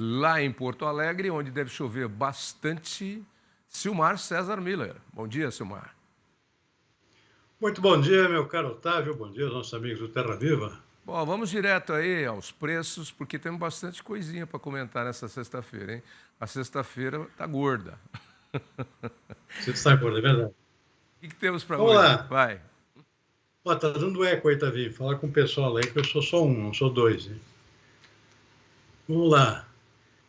lá em Porto Alegre, onde deve chover bastante, Silmar César Miller. Bom dia, Silmar. Muito bom dia, meu caro Otávio. Bom dia aos nossos amigos do Terra Viva. Bom, vamos direto aí aos preços, porque temos bastante coisinha para comentar nessa sexta-feira, hein? A sexta-feira tá gorda. Você está gordo, é verdade. O que temos para Vamos hoje? lá. Vai. Ó, tá dando eco aí, Tavinho. Fala com o pessoal aí que eu sou só um, não sou dois, hein? Vamos lá.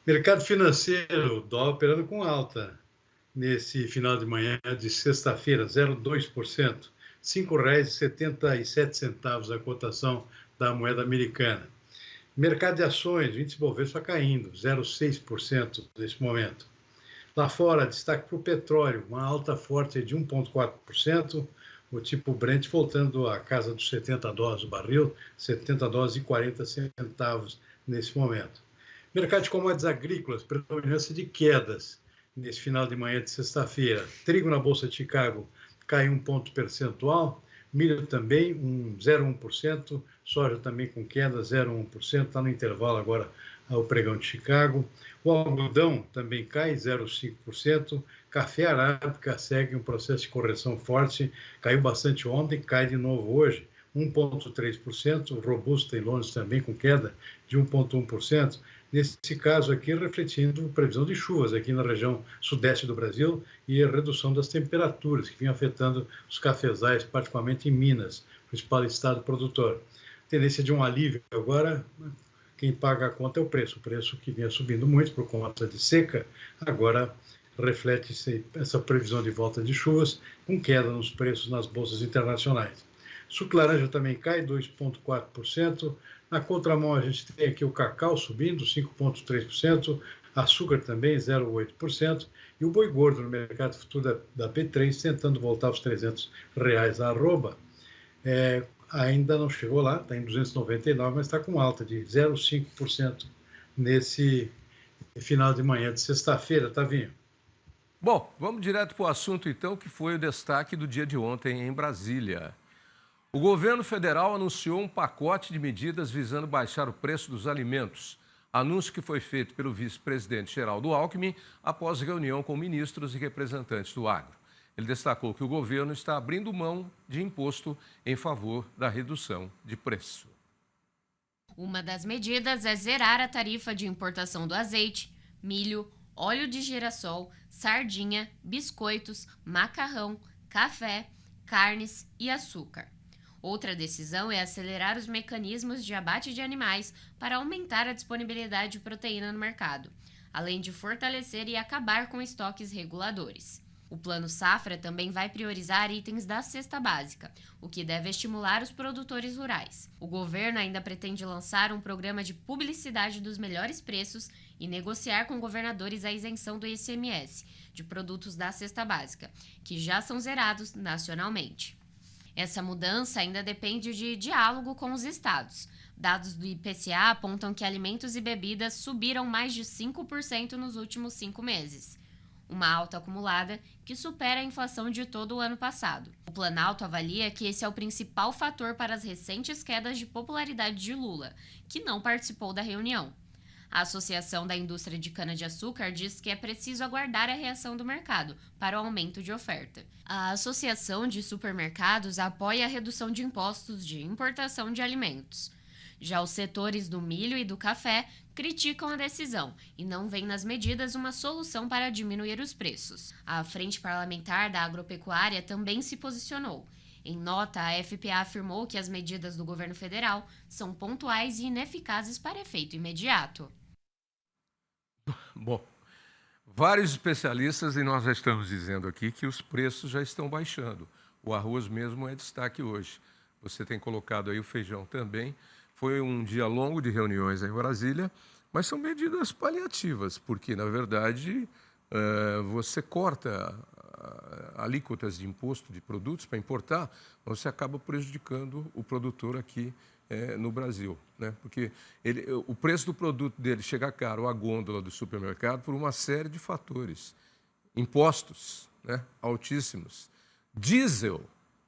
Mercado financeiro, dólar operando com alta nesse final de manhã de sexta-feira, 0,2%. R$ 5,77 a cotação da moeda americana. Mercado de ações, o índice Bovespa caindo, 0,6% nesse momento. Lá fora, destaque para o petróleo, uma alta forte de 1,4%, o tipo Brent voltando à casa dos $70 o barril, $70 e 40 centavos nesse momento. Mercado de commodities agrícolas, predominância de quedas nesse final de manhã de sexta-feira. Trigo na Bolsa de Chicago caiu 1 ponto percentual, milho também 0,1%, soja também com queda 0,1%, está no intervalo agora o pregão de Chicago. O algodão também cai 0,5%. Café arábica segue um processo de correção forte, caiu bastante ontem, cai de novo hoje, 1,3%. Robusta em Londres também com queda de 1,1%. Nesse caso aqui, refletindo previsão de chuvas aqui na região sudeste do Brasil e a redução das temperaturas que vinha afetando os cafezais, particularmente em Minas, principal estado produtor. Tendência de um alívio agora. Quem paga a conta é o preço que vinha subindo muito por conta de seca, agora reflete essa previsão de volta de chuvas, com queda nos preços nas bolsas internacionais. Suco laranja também cai 2,4%. Na contramão, a gente tem aqui o cacau subindo 5,3%, açúcar também 0,8%, e o boi gordo no mercado futuro da B3 tentando voltar aos R$ 300 a arroba. Ainda não chegou lá, está em 299, mas está com alta de 0,5% nesse final de manhã de sexta-feira, Tavinho. Bom, vamos direto para o assunto então, que foi o destaque do dia de ontem em Brasília. O governo federal anunciou um pacote de medidas visando baixar o preço dos alimentos. Anúncio que foi feito pelo vice-presidente Geraldo Alckmin após reunião com ministros e representantes do agro. Ele destacou que o governo está abrindo mão de imposto em favor da redução de preço. Uma das medidas é zerar a tarifa de importação do azeite, milho, óleo de girassol, sardinha, biscoitos, macarrão, café, carnes e açúcar. Outra decisão é acelerar os mecanismos de abate de animais para aumentar a disponibilidade de proteína no mercado, além de fortalecer e acabar com estoques reguladores. O Plano Safra também vai priorizar itens da cesta básica, o que deve estimular os produtores rurais. O governo ainda pretende lançar um programa de publicidade dos melhores preços e negociar com governadores a isenção do ICMS de produtos da cesta básica, que já são zerados nacionalmente. Essa mudança ainda depende de diálogo com os estados. Dados do IPCA apontam que alimentos e bebidas subiram mais de 5% nos últimos 5 meses. Uma alta acumulada que supera a inflação de todo o ano passado. O Planalto avalia que esse é o principal fator para as recentes quedas de popularidade de Lula, que não participou da reunião. A Associação da Indústria de Cana-de-Açúcar diz que é preciso aguardar a reação do mercado para o aumento de oferta. A Associação de Supermercados apoia a redução de impostos de importação de alimentos. Já os setores do milho e do café criticam a decisão e não veem nas medidas uma solução para diminuir os preços. A Frente Parlamentar da Agropecuária também se posicionou. Em nota, a FPA afirmou que as medidas do governo federal são pontuais e ineficazes para efeito imediato. Bom, vários especialistas, e nós já estamos dizendo aqui, que os preços já estão baixando. O arroz mesmo é destaque hoje. Você tem colocado aí o feijão também. Foi um dia longo de reuniões em Brasília, mas são medidas paliativas, porque, na verdade, você corta alíquotas de imposto de produtos para importar, você acaba prejudicando o produtor aqui no Brasil, né? Porque o preço do produto dele chega caro à gôndola do supermercado por uma série de fatores. Impostos, né, altíssimos. Diesel,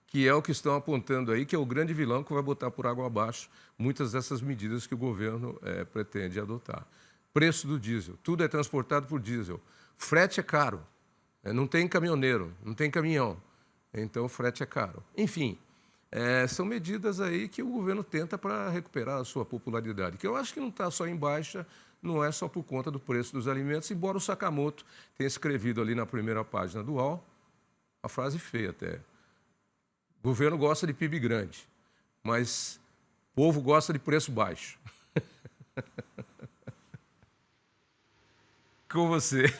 que é o que estão apontando aí, que é o grande vilão que vai botar por água abaixo muitas dessas medidas que o governo pretende adotar. preço do diesel. Tudo é transportado por diesel. Frete é caro. Não tem caminhoneiro, não tem caminhão. Então, o frete é caro. Enfim, são medidas aí que o governo tenta para recuperar a sua popularidade, que eu acho que não está só em baixa, não é só por conta do preço dos alimentos, embora o Sakamoto tenha escrevido ali na primeira página do UOL, a frase feia até. O governo gosta de PIB grande, mas o povo gosta de preço baixo. Com você.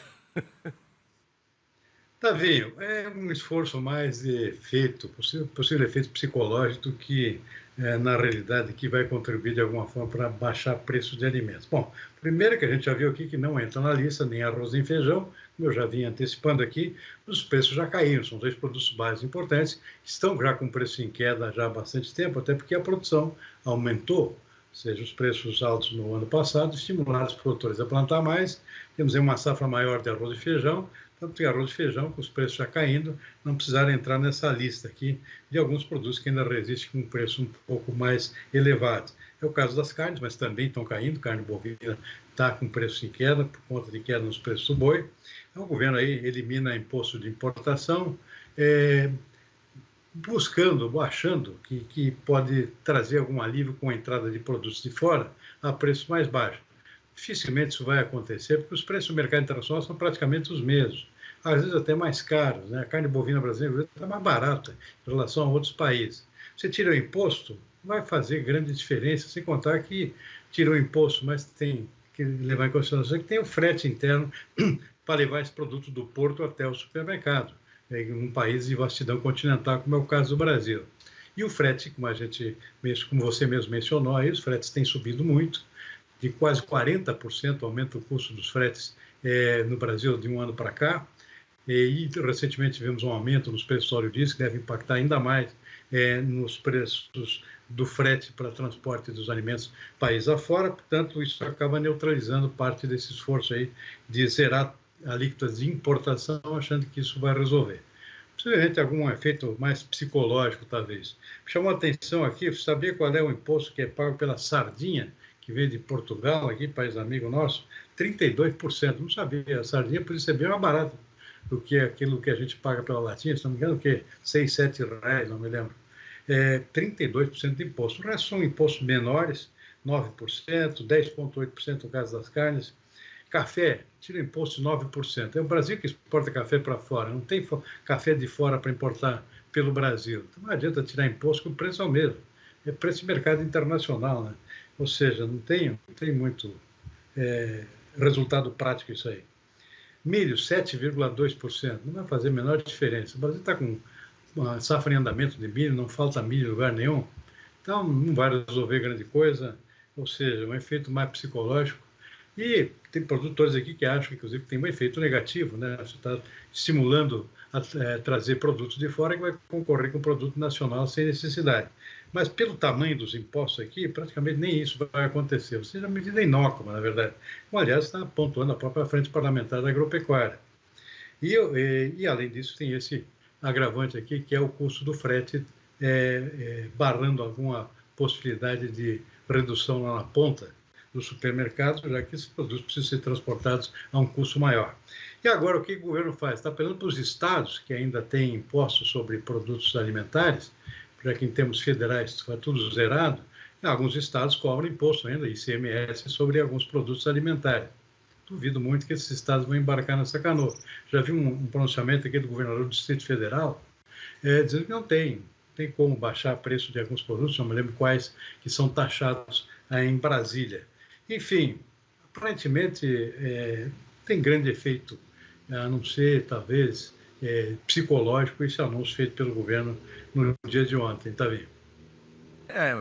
Tavinho, é um esforço mais de efeito, possível efeito psicológico do que, na realidade, que vai contribuir de alguma forma para baixar preço de alimentos. Bom, primeiro que a gente já viu aqui que não entra na lista nem arroz nem feijão, como eu já vinha antecipando aqui, os preços já caíram, são dois produtos básicos importantes, estão já com preço em queda já há bastante tempo, até porque a produção aumentou, ou seja, os preços altos no ano passado estimularam os produtores a plantar mais, temos aí uma safra maior de arroz e feijão, tanto que arroz e feijão, com os preços já caindo, não precisaram entrar nessa lista aqui de alguns produtos que ainda resistem com um preço um pouco mais elevado. É o caso das carnes, mas também estão caindo, carne bovina está com preço em queda, por conta de queda nos preços do boi. Então, o governo aí elimina imposto de importação, achando que pode trazer algum alívio com a entrada de produtos de fora a preço mais baixo. Dificilmente isso vai acontecer, porque os preços do mercado internacional são praticamente os mesmos, às vezes até mais caros, né? A carne bovina brasileira está mais barata em relação a outros países. Você tira o imposto, não vai fazer grande diferença, sem contar que tira o imposto, mas tem que levar em consideração que tem o frete interno para levar esse produto do porto até o supermercado, em um país de vastidão continental, como é o caso do Brasil. E o frete, como você mesmo mencionou, aí, os fretes têm subido muito, de quase 40% aumenta o custo dos fretes no Brasil de um ano para cá. E recentemente tivemos um aumento nos preços do óleo diesel, que deve impactar ainda mais nos preços do frete para transporte dos alimentos país afora. Portanto, isso acaba neutralizando parte desse esforço aí de zerar alíquotas de importação, achando que isso vai resolver. Possivelmente algum efeito mais psicológico, talvez. Me chamou a atenção aqui, você sabia qual é o imposto que é pago pela sardinha, que veio de Portugal, aqui, país amigo nosso? 32%. Não sabia, a sardinha podia ser bem mais barata do que aquilo que a gente paga pela latinha, se não me engano, o quê? 6, 7 reais, não me lembro. 32% de imposto. O resto são impostos menores, 9%, 10,8% no caso das carnes. Café, tira imposto de 9%. É o Brasil que exporta café para fora, não tem café de fora para importar pelo Brasil. Então não adianta tirar imposto, que o preço é o mesmo. É preço de mercado internacional, né? Ou seja, não tem muito resultado prático isso aí. Milho, 7,2%. Não vai fazer a menor diferença. O Brasil está com uma safra em andamento de milho, não falta milho em lugar nenhum. Então, não vai resolver grande coisa. Ou seja, um efeito mais psicológico. E tem produtores aqui que acham, inclusive, que tem um efeito negativo, né? Você está estimulando a trazer produtos de fora que vai concorrer com o produto nacional sem necessidade. Mas pelo tamanho dos impostos aqui, praticamente nem isso vai acontecer. Ou seja, a medida é inócua, na verdade. Como, aliás, está pontuando a própria Frente Parlamentar da Agropecuária. E além disso, tem esse agravante aqui, que é o custo do frete, barrando alguma possibilidade de redução lá na ponta do supermercado, já que esses produtos precisam ser transportados a um custo maior. E agora, o que o governo faz? Está apelando para os estados, que ainda têm impostos sobre produtos alimentares, já que em termos federais está tudo zerado, alguns estados cobram imposto ainda, ICMS, sobre alguns produtos alimentares. Duvido muito que esses estados vão embarcar nessa canoa. Já vi um pronunciamento aqui do governador do Distrito Federal, dizendo que não tem como baixar o preço de alguns produtos, não me lembro quais, que são taxados em Brasília. Enfim, aparentemente tem grande efeito, a não ser, talvez, psicológico, esse anúncio feito pelo governo no dia de ontem, tá vendo?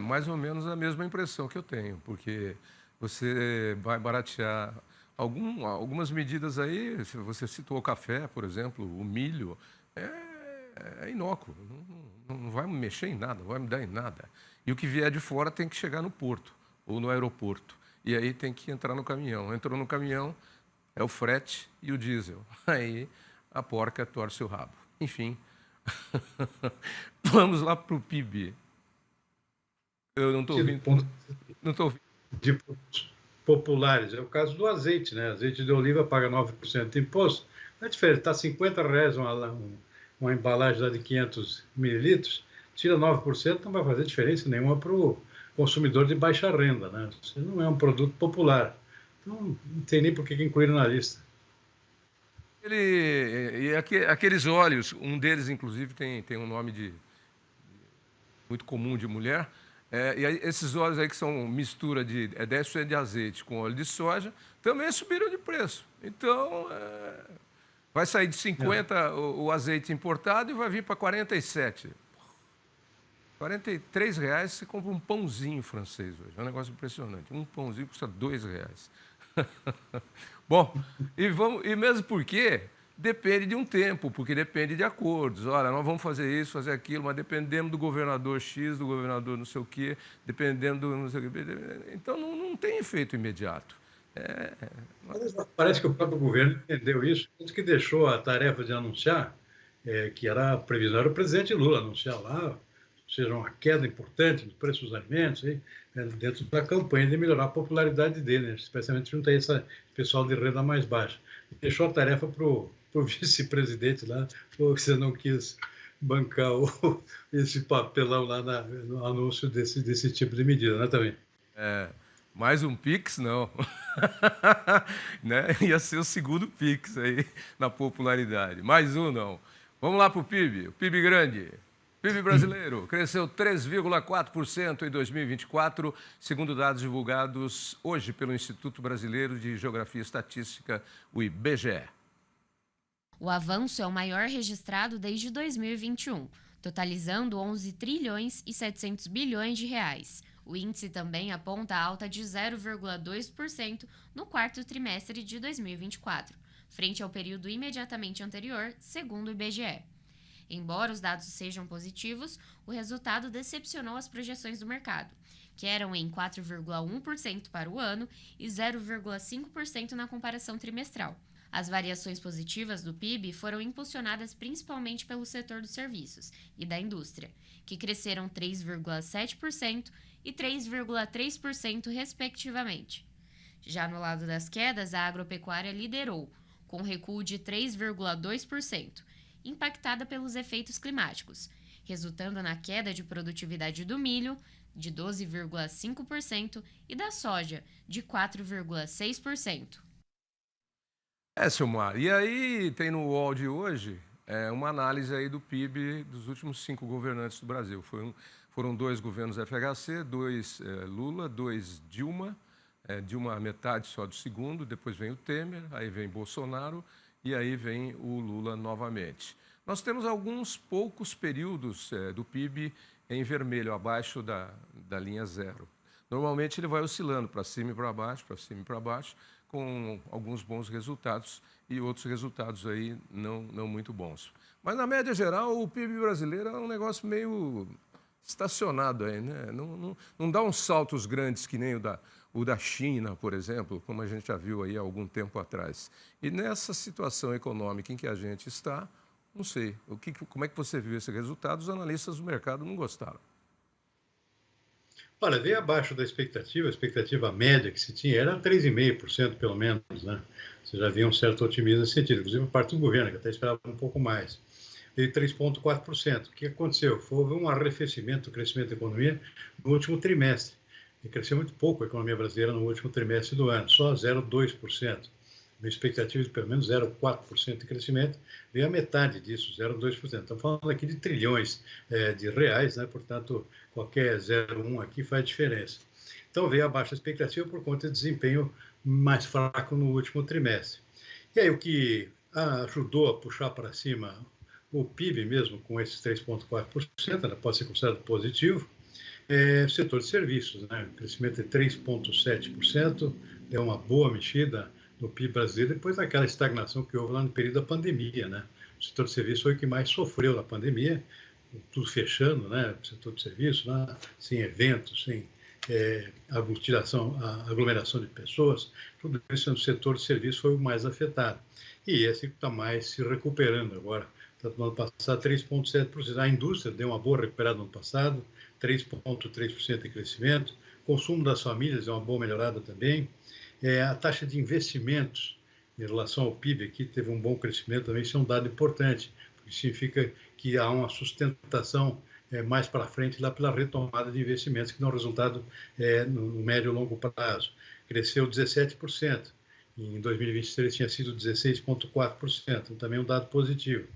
Mais ou menos a mesma impressão que eu tenho, porque você vai baratear algumas medidas aí, você citou o café, por exemplo, o milho, é inócuo, não vai mexer em nada, não vai mudar em nada. E o que vier de fora tem que chegar no porto ou no aeroporto. E aí tem que entrar no caminhão. Entrou no caminhão, é o frete e o diesel. Aí a porca torce o rabo. Enfim, vamos lá para o PIB. Eu não estou ouvindo. Não estou ouvindo. populares. É o caso do azeite, né? Azeite de oliva paga 9% de imposto. Não é diferente, está R$ 50 uma embalagem lá de 500 mililitros, tira 9%, não vai fazer diferença nenhuma para o consumidor de baixa renda, né? Isso não é um produto popular. Então, não tem nem por que incluir na lista. Aqueles óleos, um deles, inclusive, tem um nome muito comum de mulher. E aí, esses óleos aí que são mistura de 10% de azeite com óleo de soja, também subiram de preço. Então, vai sair de 50 o azeite importado e vai vir para 47. R$ 43 você compra um pãozinho francês hoje. É um negócio impressionante. Um pãozinho custa R$ 2. Bom, e mesmo porque depende de um tempo, porque depende de acordos. Olha, nós vamos fazer isso, fazer aquilo, mas dependemos do governador X, do governador não sei o quê, dependendo do não sei o quê. Então, não tem efeito imediato. Parece que o próprio governo entendeu isso, tanto que deixou a tarefa de anunciar, que era a previsão, era o presidente Lula anunciar lá, ou seja, uma queda importante no preço dos alimentos, dentro da campanha de melhorar a popularidade dele, né, especialmente junto a esse pessoal de renda mais baixa. Deixou a tarefa para o vice-presidente lá, porque você não quis bancar esse papelão lá no anúncio desse tipo de medida, né, também. Mais um Pix, não. Né? Ia ser o segundo Pix aí na popularidade. Mais um, não. Vamos lá para o PIB. O PIB grande. PIB brasileiro cresceu 3,4% em 2024, segundo dados divulgados hoje pelo Instituto Brasileiro de Geografia e Estatística, o IBGE. O avanço é o maior registrado desde 2021, totalizando 11 trilhões e 700 bilhões de reais. O índice também aponta alta de 0,2% no quarto trimestre de 2024, frente ao período imediatamente anterior, segundo o IBGE. Embora os dados sejam positivos, o resultado decepcionou as projeções do mercado, que eram em 4,1% para o ano e 0,5% na comparação trimestral. As variações positivas do PIB foram impulsionadas principalmente pelo setor dos serviços e da indústria, que cresceram 3,7% e 3,3% respectivamente. Já no lado das quedas, a agropecuária liderou, com recuo de 3,2%, impactada pelos efeitos climáticos, resultando na queda de produtividade do milho, de 12,5%, e da soja, de 4,6%. Silmar, e aí tem no UOL de hoje uma análise aí do PIB dos últimos 5 governantes do Brasil. Foram 2 governos FHC, 2 Lula, 2 Dilma, Dilma metade só do segundo, depois vem o Temer, aí vem Bolsonaro, e aí vem o Lula novamente. Nós temos alguns poucos períodos do PIB em vermelho, abaixo da linha zero. Normalmente ele vai oscilando para cima e para baixo, com alguns bons resultados e outros resultados aí não muito bons. Mas, na média geral, o PIB brasileiro é um negócio meio estacionado aí, né? Não dá uns saltos grandes que nem o da China, por exemplo, como a gente já viu aí há algum tempo atrás. E nessa situação econômica em que a gente está, não sei, como é que você viu esse resultado? Os analistas do mercado não gostaram. Olha, veio abaixo da expectativa, a expectativa média que se tinha era 3,5% pelo menos, né? Você já havia um certo otimismo nesse sentido, inclusive a parte do governo, que até esperava um pouco mais. Veio 3,4%. O que aconteceu? Houve um arrefecimento do crescimento da economia no último trimestre. E cresceu muito pouco a economia brasileira no último trimestre do ano, só 0,2%. Uma expectativa de pelo menos 0,4% de crescimento, veio a metade disso, 0,2%. Estamos falando aqui de trilhões de reais, né? Portanto, qualquer 0,1 aqui faz diferença. Então, veio abaixo da expectativa por conta de desempenho mais fraco no último trimestre. E aí, o que ajudou a puxar para cima o PIB mesmo, com esses 3,4%, né? Pode ser considerado positivo, o setor de serviços, né? O crescimento de 3,7%, é uma boa mexida no PIB brasileiro, depois daquela estagnação que houve lá no período da pandemia, né? O setor de serviços foi o que mais sofreu na pandemia, tudo fechando, né? O setor de serviços, né? Sem eventos, sem aglomeração de pessoas, tudo isso no setor de serviços foi o mais afetado. E esse está mais se recuperando agora. No ano passado, 3,7%. A indústria deu uma boa recuperada no ano passado, 3,3% de crescimento. consumo das famílias é uma boa melhorada também. A taxa de investimentos em relação ao PIB aqui teve um bom crescimento também, isso é um dado importante, porque significa que há uma sustentação mais para frente lá pela retomada de investimentos, que dão resultado no médio e longo prazo. Cresceu 17%, em 2023 tinha sido 16,4%, então também um dado positivo.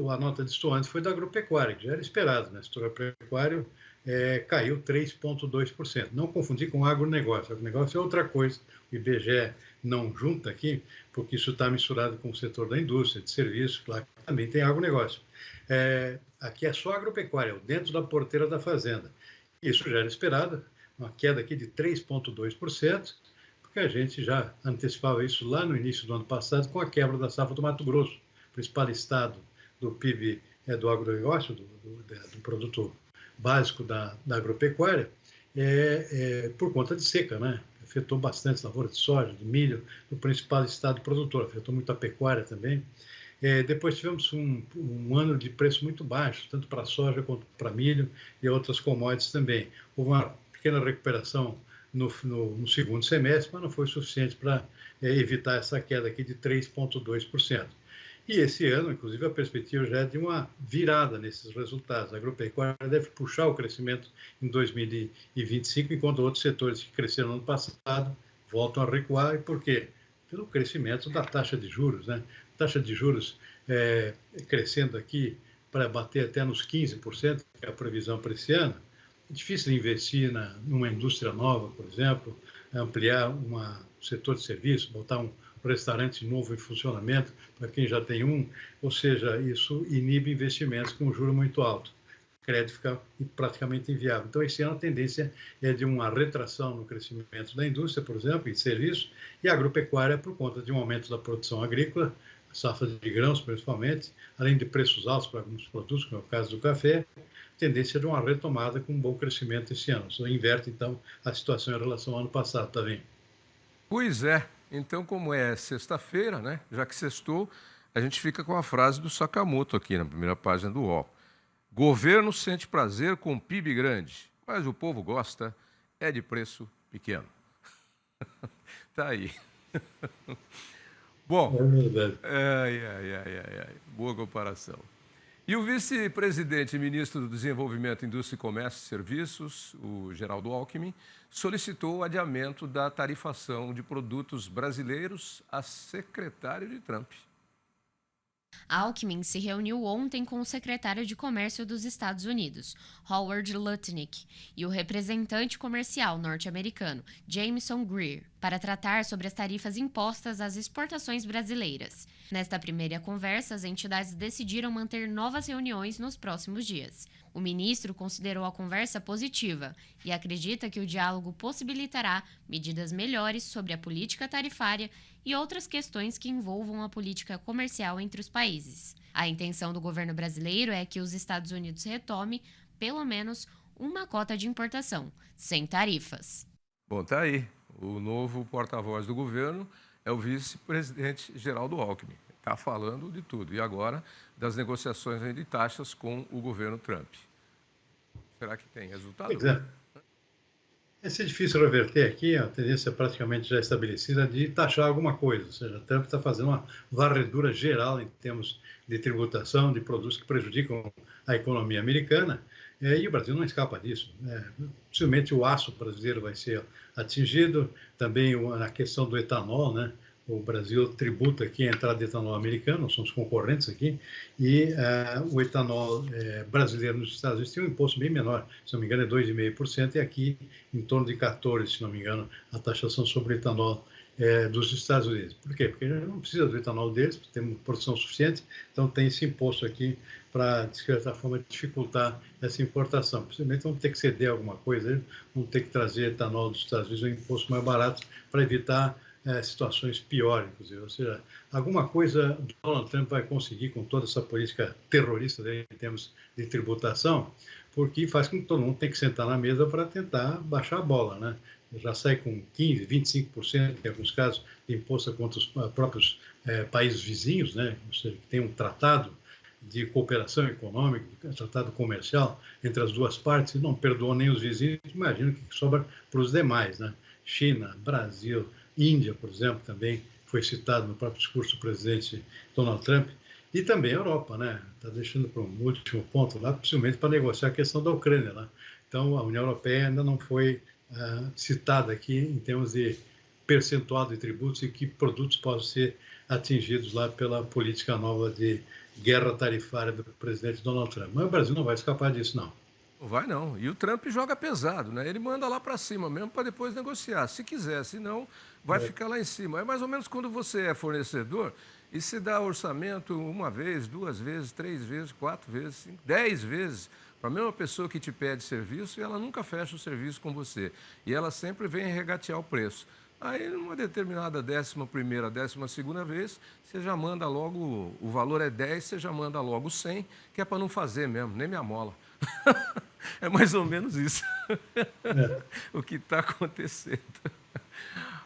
A nota destoante foi da agropecuária, que já era esperado, né? O setor agropecuário caiu 3,2%. Não confundir com o agronegócio. O agronegócio é outra coisa. O IBGE não junta aqui, porque isso está misturado com o setor da indústria, de serviços, claro que também tem agronegócio. Aqui é só agropecuária, dentro da porteira da fazenda. Isso já era esperado, uma queda aqui de 3,2%, porque a gente já antecipava isso lá no início do ano passado com a quebra da safra do Mato Grosso, principal estado do PIB do agronegócio, do produto básico da agropecuária, por conta de seca, né? Afetou bastante as lavouras de soja, de milho, no principal estado produtor, afetou muito a pecuária também. Depois tivemos um ano de preço muito baixo, tanto para soja quanto para milho e outras commodities também. Houve uma pequena recuperação no segundo semestre, mas não foi suficiente para evitar essa queda aqui de 3,2%. E esse ano, inclusive, a perspectiva já é de uma virada nesses resultados. A agropecuária deve puxar o crescimento em 2025, enquanto outros setores que cresceram no ano passado voltam a recuar. E por quê? Pelo crescimento da taxa de juros, né? Taxa de juros crescendo aqui para bater até nos 15%, que é a previsão para esse ano. É difícil investir numa indústria nova, por exemplo, ampliar um setor de serviço, botar um restaurante novo em funcionamento para quem já tem um, ou seja, isso inibe investimentos com um juro muito alto. O crédito fica praticamente inviável. Então, esse ano a tendência é de uma retração no crescimento da indústria, por exemplo, e de serviços, e a agropecuária por conta de um aumento da produção agrícola, safra de grãos principalmente, além de preços altos para alguns produtos, como é o caso do café, tendência de uma retomada com um bom crescimento esse ano. Isso inverte, então, a situação em relação ao ano passado, tá vendo? Pois é. Então, como é sexta-feira, né? Já que sextou, a gente fica com a frase do Sakamoto aqui na primeira página do UOL. Governo sente prazer com PIB grande, mas o povo gosta de preço pequeno. Tá aí. Bom, boa comparação. E o vice-presidente e ministro do Desenvolvimento, Indústria, Comércio e Serviços, o Geraldo Alckmin, solicitou o adiamento da tarifação de produtos brasileiros a secretário de Trump. Alckmin se reuniu ontem com o secretário de Comércio dos Estados Unidos, Howard Lutnick, e o representante comercial norte-americano, Jameson Greer, para tratar sobre as tarifas impostas às exportações brasileiras. Nesta primeira conversa, as entidades decidiram manter novas reuniões nos próximos dias. O ministro considerou a conversa positiva e acredita que o diálogo possibilitará medidas melhores sobre a política tarifária e outras questões que envolvam a política comercial entre os países. A intenção do governo brasileiro é que os Estados Unidos retome, pelo menos, uma cota de importação, sem tarifas. Bom, tá aí. O novo porta-voz do governo é o vice-presidente Geraldo Alckmin. Está falando de tudo. E agora, das negociações de taxas com o governo Trump. Será que tem resultado? Pois é. Vai ser difícil reverter aqui, a tendência praticamente já estabelecida de taxar alguma coisa. Ou seja, Trump está fazendo uma varredura geral em termos de tributação de produtos que prejudicam a economia americana, e o Brasil não escapa disso. Possivelmente o aço brasileiro vai ser atingido, também a questão do etanol, né? O Brasil tributa aqui a entrada de etanol americano, nós somos concorrentes aqui, e o etanol brasileiro nos Estados Unidos tem um imposto bem menor, se não me engano é 2,5%, e aqui em torno de 14%, se não me engano, a taxação sobre o etanol dos Estados Unidos. Por quê? Porque não precisa do etanol deles, temos produção suficiente, então tem esse imposto aqui para, de certa forma, dificultar essa importação. Possivelmente vamos ter que ceder alguma coisa, vamos ter que trazer etanol dos Estados Unidos, um imposto mais barato, para evitar situações piores, inclusive. Ou seja, alguma coisa Donald Trump vai conseguir com toda essa política terrorista dele em termos de tributação, porque faz com que todo mundo tenha que sentar na mesa para tentar baixar a bola, né? Já sai com 15%, 25%, em alguns casos, de imposto contra os próprios países vizinhos, né? Ou seja, que tem um tratado de cooperação econômica, tratado comercial entre as duas partes, e não perdoou nem os vizinhos, imagino o que sobra para os demais, né? China, Brasil, Índia, por exemplo, também foi citado no próprio discurso do presidente Donald Trump, e também a Europa, né? Está deixando para um último ponto lá, possivelmente para negociar a questão da Ucrânia lá. Então, a União Europeia ainda não foi citada aqui em termos de percentual de tributos e que produtos possam ser atingidos lá pela política nova de guerra tarifária do presidente Donald Trump. Mas o Brasil não vai escapar disso, não. Não vai não. E o Trump joga pesado, né? Ele manda lá para cima mesmo para depois negociar, se quiser, senão vai ficar lá em cima. É mais ou menos quando você é fornecedor e se dá orçamento uma vez, 2 vezes, 3 vezes, 4 vezes, 5, 10 vezes para a mesma pessoa que te pede serviço e ela nunca fecha o serviço com você. E ela sempre vem regatear o preço. Aí, numa determinada 11ª, 12ª vez, você já manda logo, o valor é 10, você já manda logo 100, que é para não fazer mesmo, nem me amola. É mais ou menos isso o que está acontecendo.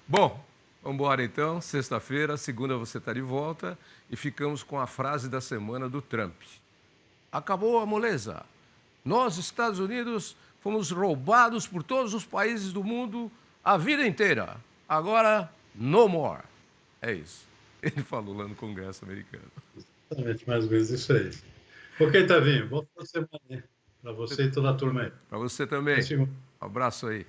Bom, vamos embora então. Sexta-feira, segunda você está de volta e ficamos com a frase da semana do Trump. Acabou a moleza. Nós, Estados Unidos, fomos roubados por todos os países do mundo a vida inteira. Agora, no more. É isso. Ele falou lá no Congresso americano. Exatamente, mais ou menos isso aí. Ok, Tavinho, boa semana para você e toda a turma aí. Para você também. Até segunda. Um abraço aí.